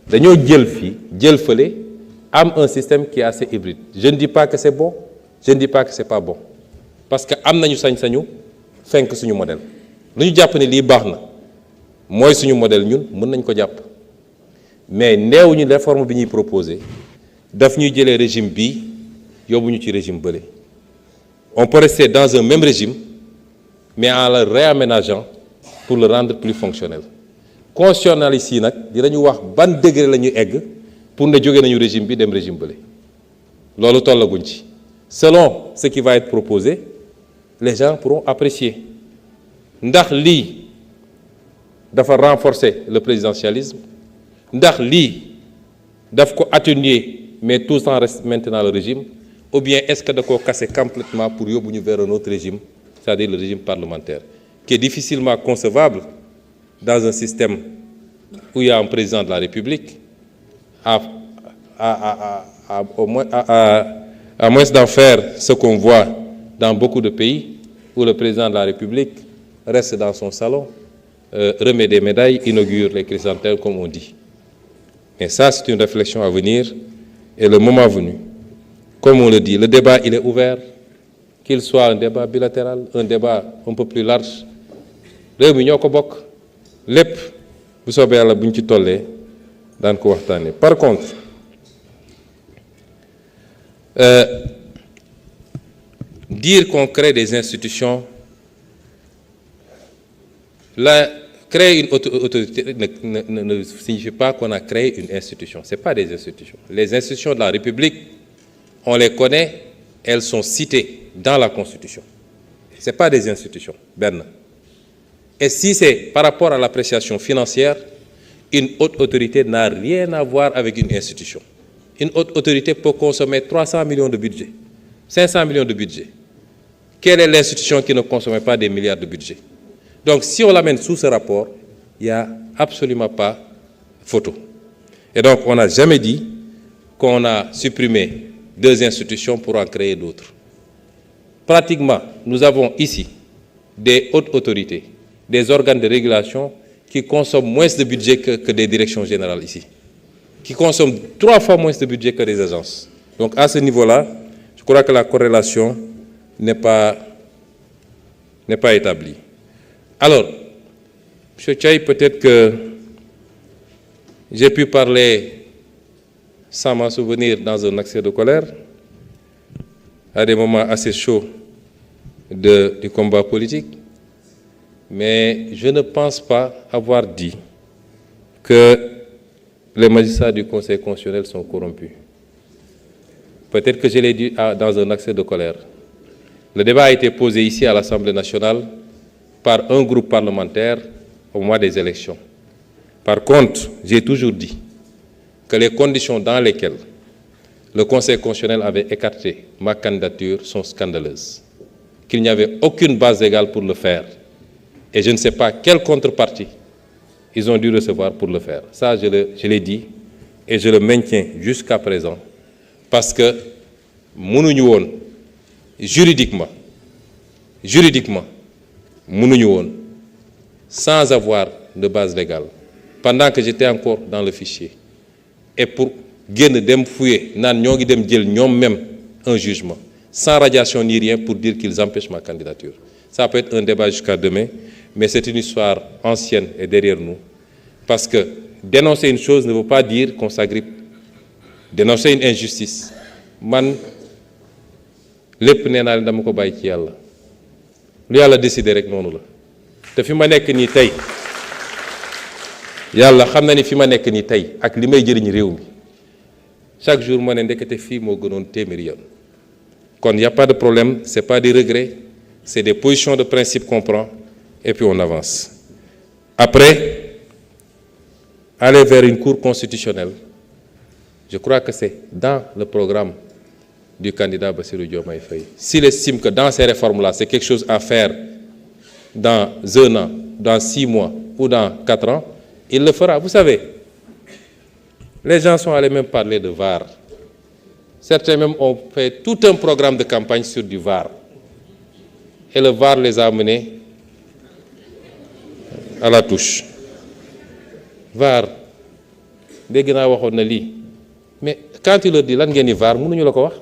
dañoo jël fii jël fële am un système qui est assez hybride. Je ne dis pas que c'est bon, je ne dis pas que c'est pas bon, parce que am nañu sañ-sañu fenk suñu modèle. lu ñu jàpp ne lii baax na mooy suñu modèle ñun mën nañ ko jàpp mais neewuñu réforme bi ñuy proposé daf ñuy jëlee régime bii yóbbuñu ci régime bële. On peut rester dans un même régime mais en le réaménageant pour le rendre plus fonctionnel. Constitutionnalistes yi nag dinañu wax ban degré la ñuy egg pour ne jóge nañu régime bi dem régime bële loolu tollaguñ ci. Selon ce qui va être proposé, les gens pourront apprécier ndax lii dafa renforcer le présidentialisme, ndax lii daf ko atténuer mais tout en reste maintenant le régime, ou bien est-ce que da koo casser complètement pour yóbbu ñu vers un autre régime, c'est-à-dire le régime parlementaire, qui est difficilement concevable dans un système où il y a un président de la République, à moins d'en faire ce qu'on voit dans beaucoup de pays où le président de la République reste dans son salon, remet des médailles, inaugure les chrysanthèmes comme on dit. Mais ça, c'est une réflexion à venir et le moment venu. Comme on le dit, le débat, il est ouvert, qu'il soit un débat bilatéral, un débat un peu plus large. réew mi ñoo ko bokk lépp bu soobee yàlla buñ ci tollee daan ko waxtaanee. Par contre dire qu'on crée des institutions, créer une autorité ne signifie pas qu'on a créé une institution. Ce n'est pas des institutions. Les institutions de la République, on les connaît, elles sont citées dans la Constitution. Ce n'est pas des institutions. Ben. Et si c'est par rapport à l'appréciation financière, une haute autorité n'a rien à voir avec une institution. Une haute autorité peut consommer 300 millions de budget, 500 millions de budget. Quelle est l'institution qui ne consomme pas des milliards de budget? Donc si on l'amène sous ce rapport, il n'y a absolument pas photo. Et donc on n'a jamais dit qu'on a supprimé 2 institutions pour en créer d'autres. Pratiquement, nous avons ici des hautes autorités, des organes de régulation qui consomment moins de budget que des directions générales ici, qui consomment 3 fois moins de budget que des agences. Donc à ce niveau-là, je crois que la corrélation n'est pas établie. Alors, M. Tchaï, peut-être que j'ai pu parler sans m'en souvenir dans un accès de colère, à des moments assez chauds du combat politique, mais je ne pense pas avoir dit que les magistrats du Conseil constitutionnel sont corrompus. Peut-être que je l'ai dit dans un accès de colère. Le débat a été posé ici à l'Assemblée nationale par un groupe parlementaire au mois des élections. Par contre, j'ai toujours dit que les conditions dans lesquelles le Conseil constitutionnel avait écarté ma candidature sont scandaleuses, qu'il n'y avait aucune base légale pour le faire. Et je ne sais pas quelle contrepartie ils ont dû recevoir pour le faire. Ça, je l'ai dit et je le maintiens jusqu'à présent parce que mënuñu woon juridiquement mënuñu woon sans avoir de base légale pendant que j'étais encore dans le fichier et pour génn dem fouiller naan ñoo ngi dem jël ñoom même un jugement sans radiation ni rien pour dire qu'ils empêchent ma candidature. Ça peut être un débat jusqu'à demain, mais c'est une histoire ancienne et derrière nous. Parce que dénoncer une chose ne veut pas dire qu'on s'agrippe. Dénoncer une injustice, man lépp nee naa leen dama ko bàyyi ci yàlla lu yàlla décidé rek noonu la te fi ma nekk nii tey yàlla xam na ni fi ma nekk nii tey ak li may jëriñ réew mi chaque jour ma ne ndekete fii moo gënoon téeméeri yoon. Kon il n'y a pas de problème, c'est pas des regrets, c'est des positions de principe qu'on prend et puis on avance. Après, aller vers une cour constitutionnelle, je crois que c'est dans le programme du candidat Bassirou Diomaye Faye. S'il estime que dans ces réformes-là, c'est quelque chose à faire dans 1 an, dans 6 mois ou dans 4 ans, il le fera. Vous savez, les gens sont allés même parler de VAR. Certains même ont fait tout un programme de campagne sur du VAR. Et le VAR les a menés à la touche. VAR, dégg naa waxoon na lii mais quand tu leur dis lan ngeen di vaar mënuñu la ko wax.